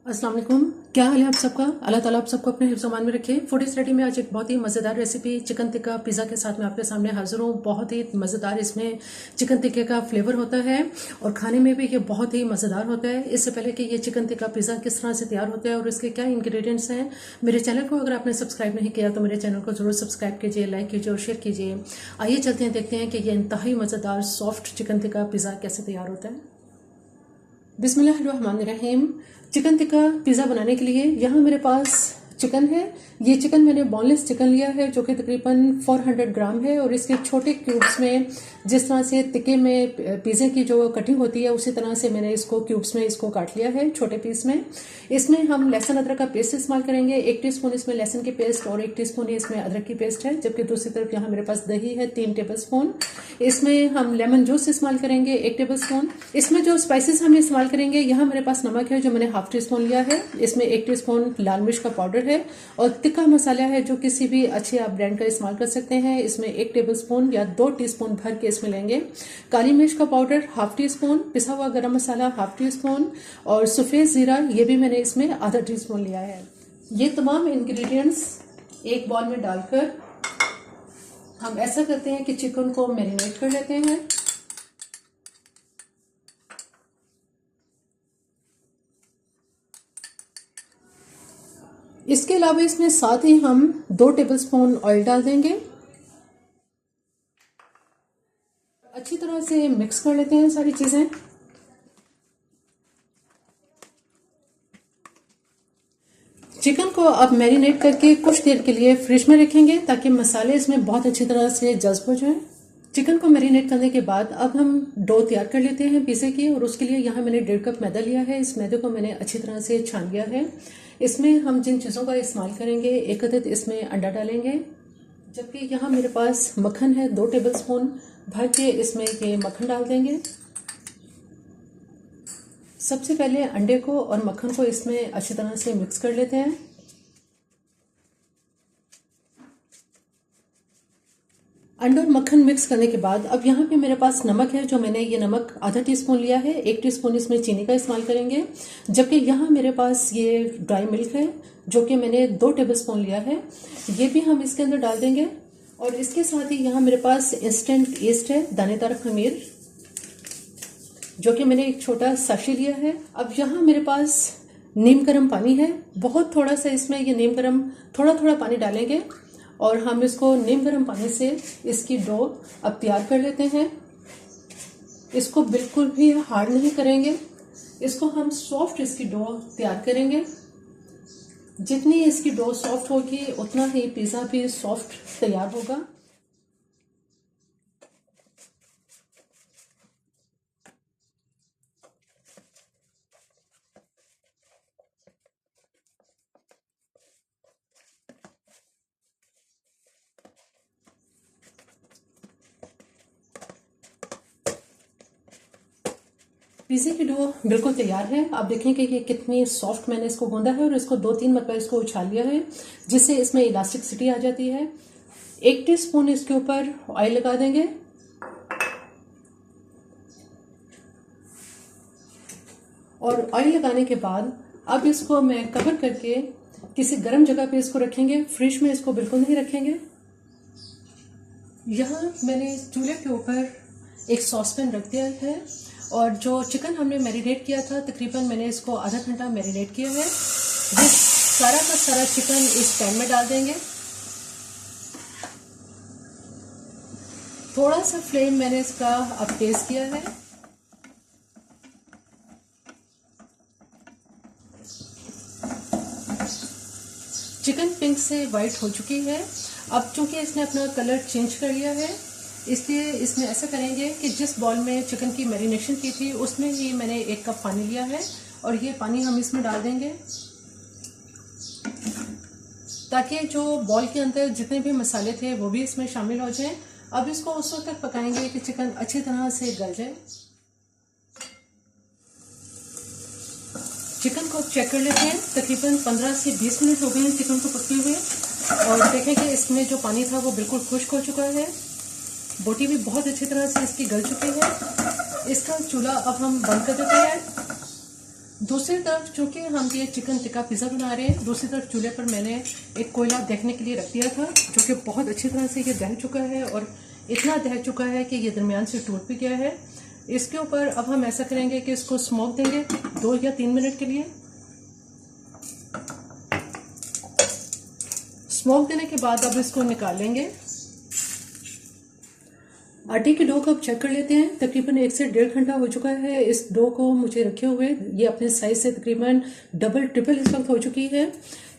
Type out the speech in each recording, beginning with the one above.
अस्सलाम वालेकुम। क्या हाल है आप सबका? अल्लाह ताला आप सबको अपने हिफ्ज़-ओ-मान में रखे। फूड स्टडी में आज एक बहुत ही मज़ेदार रेसिपी चिकन टिक्का पिज़्ज़ा के साथ मैं आपके सामने हाजिर हूँ। बहुत ही मज़ेदार इसमें चिकन टिक्के का फ्लेवर होता है और खाने में भी ये बहुत ही मज़ेदार होता है। इससे पहले कि ये चिकन टिक्का पिज़्ज़ा किस तरह से तैयार होता है और इसके क्या इंग्रेडिएंट्स हैं, मेरे चैनल को अगर आपने सब्सक्राइब नहीं किया तो मेरे चैनल को ज़रूर सब्सक्राइब कीजिए, लाइक कीजिए और शेयर कीजिए। आइए चलते हैं, देखते हैं कि ये इंतहाई मज़ेदार सॉफ्ट चिकन टिक्का पिज़्ज़ा कैसे तैयार होता है। बिस्मिल्लाहिर्रहमानिर्रहीम। चिकन टिक्का पिज़्ज़ा बनाने के लिए यहाँ मेरे पास चिकन है। ये चिकन मैंने बोनलेस चिकन लिया है जो कि तकरीबन 400 ग्राम है और इसके छोटे क्यूब्स में, जिस तरह से टिक्के में पिज़्ज़े की जो कटिंग होती है उसी तरह से मैंने इसको क्यूब्स में इसको काट लिया है, छोटे पीस में। इसमें हम लहसुन अदरक का पेस्ट इस्तेमाल करेंगे। 1 टीस्पून इसमें लहसुन की पेस्ट और 1 टीस्पून इसमें अदरक की पेस्ट है, जबकि दूसरी तरफ यहाँ मेरे पास दही है 3 टेबल स्पून। इसमें हम लेमन जूस इस्तेमाल करेंगे 1 टेबल स्पून। इसमें जो स्पाइसेस हम इस्तेमाल करेंगे, यहाँ मेरे पास नमक है जो मैंने ½ टीस्पून लिया है। इसमें 1 टीस्पून लाल मिर्च का पाउडर है और तिक्का मसाला है जो किसी भी अच्छे आप ब्रांड का इस्तेमाल कर सकते हैं। इसमें 1 टेबल स्पून या 2 टीस्पून भर के इसमें लेंगे। काली मिर्च का पाउडर ½ टीस्पून, पिसा हुआ गरम मसाला ½ टीस्पून और सफेद जीरा ये भी मैंने इसमें ½ टीस्पून लिया है। ये तमाम इंग्रेडिएंट्स एक बॉल में डालकर हम ऐसा करते हैं कि चिकन को मैरिनेट कर लेते हैं। इसके अलावा इसमें साथ ही हम 2 टेबलस्पून ऑयल डाल देंगे। अच्छी तरह से मिक्स कर लेते हैं सारी चीजें। चिकन को अब मैरिनेट करके कुछ देर के लिए फ्रिज में रखेंगे ताकि मसाले इसमें बहुत अच्छी तरह से जज्ब हो जाएं। चिकन को मैरिनेट करने के बाद अब हम डो तैयार कर लेते हैं पिज़्ज़े की, और उसके लिए यहाँ मैंने 1.5 कप मैदा लिया है। इस मैदे को मैंने अच्छी तरह से छान लिया है। इसमें हम जिन चीज़ों का इस्तेमाल करेंगे, 1 अदद इसमें अंडा डालेंगे, जबकि यहाँ मेरे पास मक्खन है 2 टेबल स्पून भर के इसमें ये मक्खन डाल देंगे। सबसे पहले अंडे को और मक्खन को इसमें अच्छी तरह से मिक्स कर लेते हैं। अंडा और मक्खन मिक्स करने के बाद अब यहाँ पे मेरे पास नमक है जो मैंने ये नमक ½ टीस्पून लिया है। 1 टीस्पून इसमें चीनी का इस्तेमाल करेंगे, जबकि यहाँ मेरे पास ये ड्राई मिल्क है जो कि मैंने 2 टेबलस्पून लिया है, ये भी हम इसके अंदर डाल देंगे। और इसके साथ ही यहाँ मेरे पास इंस्टेंट ईस्ट है, दानेदार खमीर, जो कि मैंने एक छोटा साशे लिया है। अब यहाँ मेरे पास नीम गर्म पानी है, बहुत थोड़ा सा इसमें ये नीम गर्म थोड़ा थोड़ा पानी डालेंगे और हम इसको नीम गर्म पानी से इसकी डो अब तैयार कर लेते हैं। इसको बिल्कुल भी हार्ड नहीं करेंगे, इसको हम सॉफ्ट इसकी डो तैयार करेंगे। जितनी इसकी डो सॉफ्ट होगी उतना ही पिज़्ज़ा भी सॉफ्ट तैयार होगा। पिज़्ज़े की डो बिल्कुल तैयार है। आप देखेंगे कि कितनी सॉफ्ट मैंने इसको गूंदा है और इसको 2-3 मरतबा इसको उछाल लिया है, जिससे इसमें इलास्टिसिटी आ जाती है। 1 टीस्पून इसके ऊपर ऑयल लगा देंगे और ऑयल लगाने के बाद अब इसको मैं कवर करके किसी गर्म जगह पे इसको रखेंगे। फ्रिज में इसको बिल्कुल नहीं रखेंगे। यहाँ मैंने चूल्हे के ऊपर एक सॉसपैन रख दिया है और जो चिकन हमने मैरिनेट किया था, तकरीबन मैंने इसको आधा घंटा मैरिनेट किया है। ये सारा का सारा चिकन इस पैन में डाल देंगे। थोड़ा सा फ्लेम मैंने इसका अब तेज किया है। चिकन पिंक से वाइट हो चुकी है। अब चूंकि इसने अपना कलर चेंज कर लिया है, इसलिए इसमें ऐसा करेंगे कि जिस बॉल में चिकन की मैरिनेशन की थी उसमें ही मैंने 1 कप पानी लिया है और ये पानी हम इसमें डाल देंगे ताकि जो बॉल के अंदर जितने भी मसाले थे वो भी इसमें शामिल हो जाएं। अब इसको उस वक्त तक पकाएंगे कि चिकन अच्छी तरह से गल जाए। चिकन को चेक कर लेते हैं। तकरीबन 15 से 20 मिनट हो गए हैं चिकन को पकते हुए और देखें कि इसमें जो पानी था वो बिल्कुल खुश्क हो चुका है। बोटी भी बहुत अच्छी तरह से इसकी गल चुकी है। इसका चूल्हा अब हम बंद कर देते हैं दूसरी तरफ चूंकि हम ये चिकन टिक्का पिज़्ज़ा बना रहे हैं, दूसरी तरफ चूल्हे पर मैंने एक कोयला दहने के लिए रख दिया था, जो कि बहुत अच्छी तरह से ये दह चुका है और इतना दह चुका है कि ये दरमियान से टूट भी गया है। इसके ऊपर अब हम ऐसा करेंगे कि इसको स्मोक देंगे 2 या 3 मिनट के लिए। स्मोक देने के बाद अब इसको निकाल लेंगे। आटे के डो को अब चेक कर लेते हैं। तकरीबन 1 से 1.5 घंटा हो चुका है इस डो को मुझे रखे हुए। ये अपने साइज से तकरीबन डबल ट्रिपल इस वक्त हो चुकी है।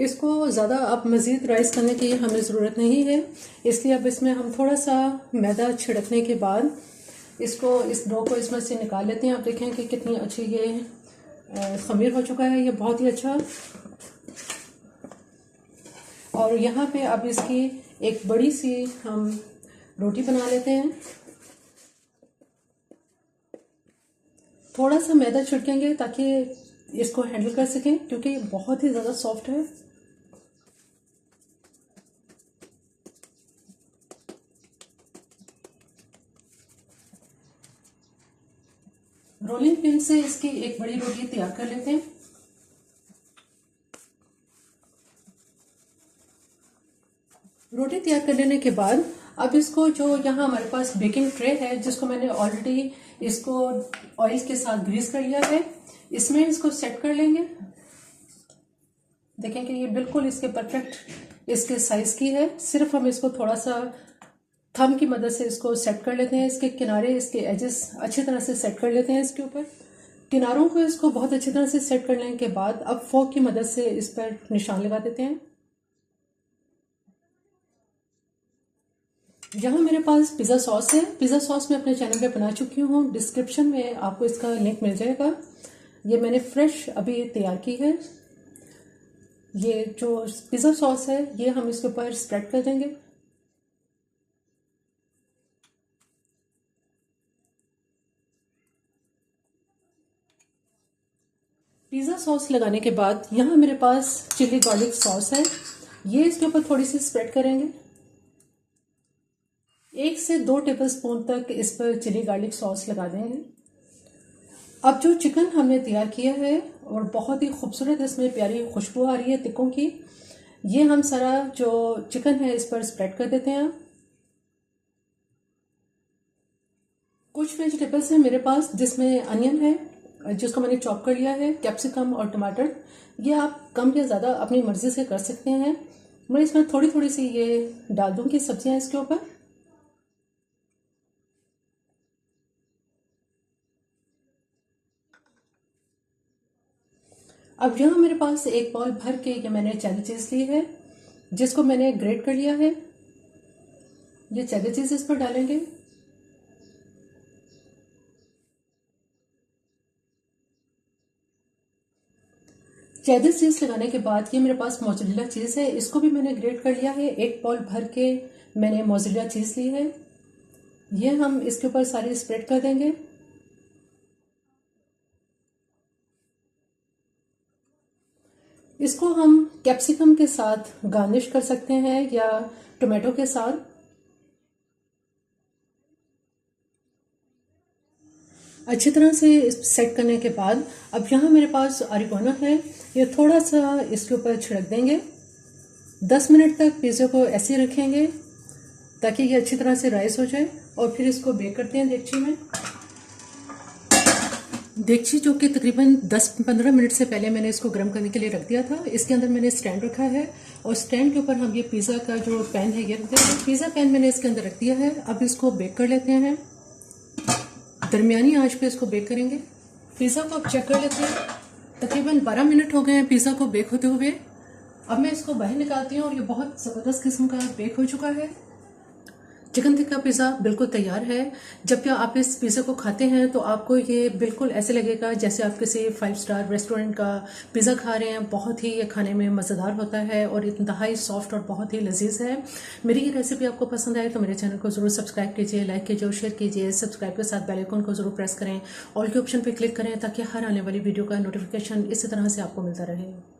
इसको ज़्यादा अब मज़ीद राइस करने की हमें ज़रूरत नहीं है, इसलिए अब इसमें हम थोड़ा सा मैदा छिड़कने के बाद इसको इस डो को इसमें से निकाल लेते हैं। आप देखें कि कितनी अच्छी ये खमीर हो चुका है, ये बहुत ही अच्छा। और यहाँ पे अब इसकी एक बड़ी सी हम रोटी बना लेते हैं। थोड़ा सा मैदा छिड़केंगे ताकि इसको हैंडल कर सकें, क्योंकि ये बहुत ही ज़्यादा सॉफ्ट है। रोलिंग पिन से इसकी एक बड़ी रोटी तैयार कर लेते हैं। रोटी तैयार कर लेने के बाद अब इसको जो यहाँ हमारे पास बेकिंग ट्रे है, जिसको मैंने ऑलरेडी इसको ऑयल के साथ ग्रीस कर लिया है, इसमें इसको सेट कर लेंगे। देखें कि ये बिल्कुल इसके परफेक्ट इसके साइज की है। सिर्फ हम इसको थोड़ा सा थंब की मदद से इसको सेट कर लेते हैं। इसके किनारे, इसके एजेस अच्छी तरह से सेट कर लेते हैं। इसके ऊपर किनारों को इसको बहुत अच्छी तरह से सेट कर लेने के बाद अब फोर्क की मदद से इस पर निशान लगा देते हैं। यहाँ मेरे पास पिज़्ज़ा सॉस है। पिज़्ज़ा सॉस मैं अपने चैनल पे बना चुकी हूँ, डिस्क्रिप्शन में आपको इसका लिंक मिल जाएगा। ये मैंने फ्रेश अभी तैयार की है। ये जो पिज़्ज़ा सॉस है ये हम इसके ऊपर स्प्रेड कर देंगे। पिज़्ज़ा सॉस लगाने के बाद यहाँ मेरे पास चिली गार्लिक सॉस है, ये इसके ऊपर थोड़ी सी स्प्रेड करेंगे। 1 से 2 टेबलस्पून तक इस पर चिली गार्लिक सॉस लगा देंगे। अब जो चिकन हमने तैयार किया है और बहुत ही खूबसूरत इसमें प्यारी खुशबू आ रही है टिक्कों की, ये हम सारा जो चिकन है इस पर स्प्रेड कर देते हैं। कुछ वेजिटेबल्स हैं मेरे पास, जिसमें अनियन है जिसको मैंने चॉप कर लिया है, कैप्सिकम और टमाटर। ये आप कम या ज़्यादा अपनी मर्जी से कर सकते हैं। मैं इसमें थोड़ी थोड़ी सी ये डाल दूंगी सब्जियां इसके ऊपर। अब यहाँ मेरे पास एक बाउल भर के ये मैंने चेडर चीज़ ली है, जिसको मैंने ग्रेट कर लिया है। ये चेडर चीज़ इस पर डालेंगे। चेडर चीज़ लगाने के बाद ये मेरे पास मोज़रेला चीज़ है, इसको भी मैंने ग्रेट कर लिया है। एक बाउल भर के मैंने मोज़रेला चीज़ ली है, ये हम इसके ऊपर सारी स्प्रेड कर देंगे। इसको हम कैप्सिकम के साथ गार्निश कर सकते हैं या टोमेटो के साथ। अच्छी तरह से सेट करने के बाद अब यहाँ मेरे पास ऑरिगेनो है, ये थोड़ा सा इसके ऊपर छिड़क देंगे। 10 मिनट तक पिज़्ज़ा को ऐसे ही रखेंगे ताकि ये अच्छी तरह से राइस हो जाए और फिर इसको बेक करते हैं देगची में। देगची जो कि तकरीबन 10-15 मिनट से पहले मैंने इसको गर्म करने के लिए रख दिया था, इसके अंदर मैंने स्टैंड रखा है और स्टैंड के ऊपर हम ये पिज़्ज़ा का जो पैन है ये रख देते हैं। पिज़्ज़ा पैन मैंने इसके अंदर रख दिया है। अब इसको बेक कर लेते हैं। दरमियानी आंच पे इसको बेक करेंगे। पिज़्ज़ा को अब चेक कर लेते हैं। तकरीबन 12 मिनट हो गए हैं पिज़्ज़ा को बेक होते हुए। अब मैं इसको बाहर निकालती हूँ और ये बहुत ज़बरदस्त किस्म का बेक हो चुका है। चिकन टिक्का पिज़्ज़ा बिल्कुल तैयार है। जब क्या आप इस पिज़्ज़ा को खाते हैं तो आपको ये बिल्कुल ऐसे लगेगा जैसे आप किसी 5 स्टार रेस्टोरेंट का पिज़्ज़ा खा रहे हैं। बहुत ही ये खाने में मज़ेदार होता है और इंतहाई सॉफ्ट और बहुत ही लजीज है। मेरी ये रेसिपी आपको पसंद आए तो मेरे चैनल को ज़रूर सब्सक्राइब कीजिए, लाइक कीजिए और शेयर कीजिए। सब्सक्राइब के साथ बेल आइकन को ज़रूर प्रेस करें, ऑल के ऑप्शन पर क्लिक करें ताकि हर आने वाली वीडियो का नोटिफिकेशन इसी तरह से आपको मिलता रहे।